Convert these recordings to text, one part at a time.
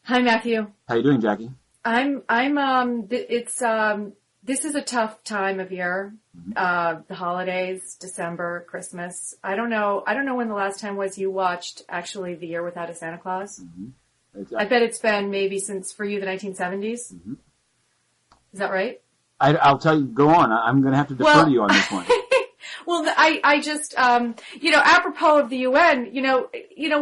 Hi, Matthew. How you doing, Jackie? This is a tough time of year. Mm-hmm. The holidays, December, Christmas. I don't know when the last time was you watched actually The Year Without a Santa Claus. Mm-hmm. I bet it's been maybe since, for you, the 1970s. Mm-hmm. Is that right? I'll tell you, go on. I'm going to have to defer to you on this one. Well, I just, apropos of the UN,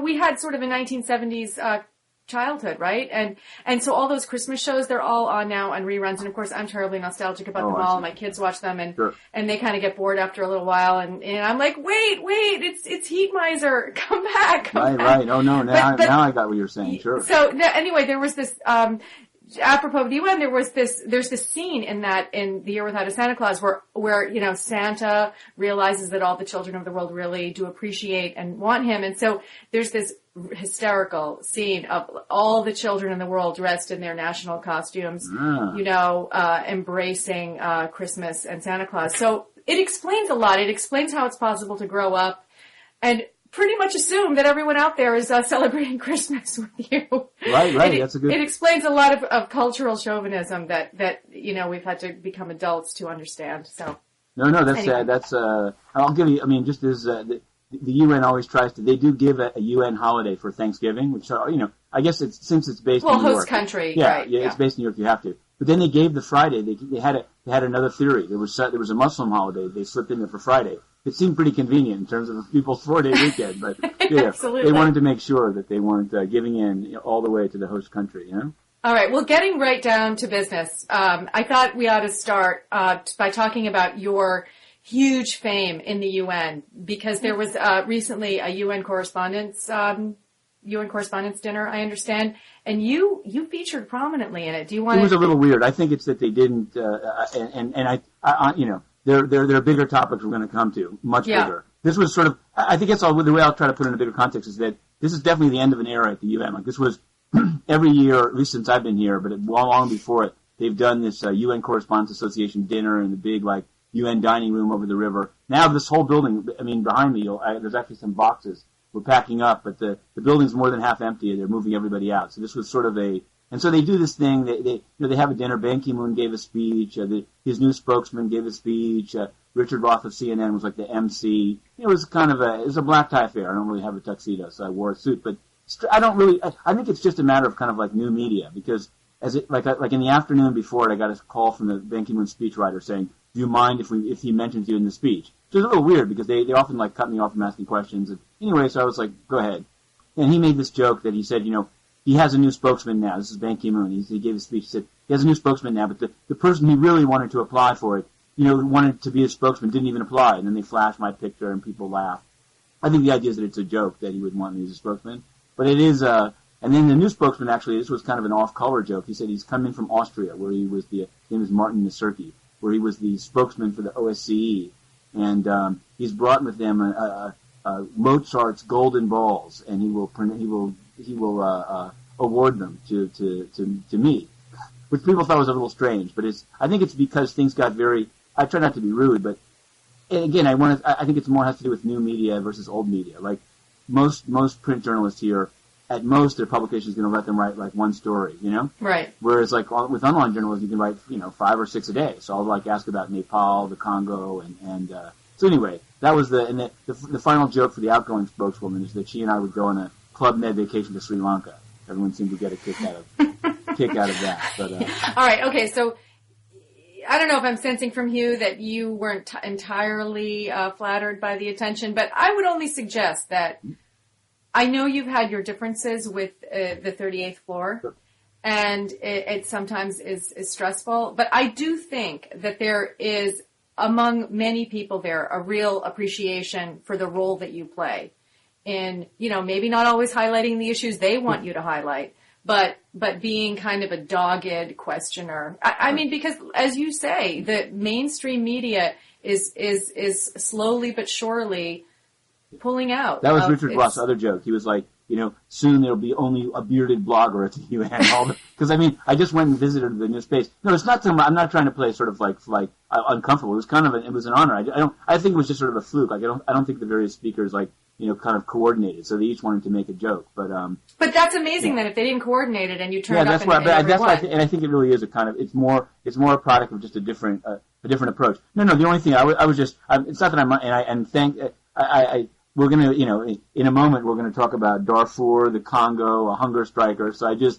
we had sort of a 1970s, childhood, right? And so all those Christmas shows, they're all on now on reruns. And of course, I'm terribly nostalgic about them all. And my kids watch them and they kind of get bored after a little while. And I'm like, wait, it's Heat Miser. Come back. Right. Oh no, now I got what you're saying. Sure. So anyway, there was this, apropos of the UN, there's this scene in The Year Without a Santa Claus where Santa realizes that all the children of the world really do appreciate and want him. And so there's this hysterical scene of all the children in the world dressed in their national costumes, embracing Christmas and Santa Claus. So it explains a lot. It explains how it's possible to grow up and pretty much assume that everyone out there is celebrating Christmas with you. Right. That's a good. It explains a lot of cultural chauvinism that we've had to become adults to understand. So No, that's I'll give you. I mean, just as the UN always tries to, they do give a UN holiday for Thanksgiving, which I guess since it's based in New York. Host country, yeah, right? Yeah, it's based in New York. You have to. But then they gave the Friday. They had another theory. There was a Muslim holiday they slipped in there for Friday. It seemed pretty convenient in terms of people's 4-day weekend, but Absolutely. They wanted to make sure that they weren't giving in all the way to the host country. All right. Well, getting right down to business, I thought we ought to start by talking about your huge fame in the UN, because there was recently a UN correspondence dinner, I understand, and you featured prominently in it. Do you want? It was a little weird. I think it's that they didn't, there are bigger topics we're going to come to, much bigger. This was sort of, I think that's all. The way I'll try to put it in a bigger context is that this is definitely the end of an era at the UN. Like this was every year, at least since I've been here, but long before it, they've done this UN Correspondence Association dinner in the big UN dining room over the river. Now this whole building, I mean, behind me, there's actually some boxes. We're packing up, but the building's more than half empty. They're moving everybody out. So this was sort of and so they do this thing. They have a dinner. Ban Ki-moon gave a speech. His new spokesman gave a speech. Richard Roth of CNN was like the MC. It was it was a black tie affair. I don't really have a tuxedo, so I wore a suit. But I don't really. I think it's just a matter of kind of like new media, because like in the afternoon before it, I got a call from the Ban Ki-moon speechwriter saying, "Do you mind if he mentions you in the speech?" Which is a little weird because they often cut me off from asking questions. And anyway, so I was like, "Go ahead." And he made this joke that he said, he has a new spokesman now. This is Ban Ki-moon. He gave a speech. He said he has a new spokesman now, but the person he really wanted to apply for it, wanted to be a spokesman, didn't even apply. And then they flashed my picture and people laughed. I think the idea is that it's a joke that he would want me as a spokesman, but it is. And then the new spokesman, actually, this was kind of an off-color joke. He said he's coming from Austria, where he was his name is Martin Naserki, where he was the spokesman for the OSCE, and he's brought with him Mozart's Golden Balls, and he will award them to me, which people thought was a little strange. But I think it's because things got very. I try not to be rude, but again, I think it's more has to do with new media versus old media. Like most print journalists here, at most their publication is going to let them write like one story, Right. Whereas with online journalism, you can write 5 or 6 a day. So I'll ask about Nepal, the Congo, and so anyway, that was the final joke for the outgoing spokeswoman is that she and I would go on a Club Med vacation to Sri Lanka. Everyone seemed to get a kick out of that. But all right, okay, so I don't know if I'm sensing from you that you weren't entirely flattered by the attention, but I would only suggest that I know you've had your differences with the 38th floor, sure. And it sometimes is stressful, but I do think that there is, among many people there, a real appreciation for the role that you play in, maybe not always highlighting the issues they want you to highlight, but being kind of a dogged questioner. I mean, because as you say, the mainstream media is slowly but surely pulling out. That was Richard Roth's other joke. He was like, soon there'll be only a bearded blogger at the UN. Because I just went and visited the new space. No, it's not. I'm not trying to play sort of like uncomfortable. It was kind of it was an honor. I think it was just sort of a fluke. I don't think the various speakers kind of coordinated. So they each wanted to make a joke, but that's amazing that if they didn't coordinate it and you turned up that's in, why. in But that's why, one. and I think it really is it's more a product of just a different approach. No, the only thing I was just, it's not that we're gonna, in a moment we're gonna talk about Darfur, the Congo, a hunger striker. So I just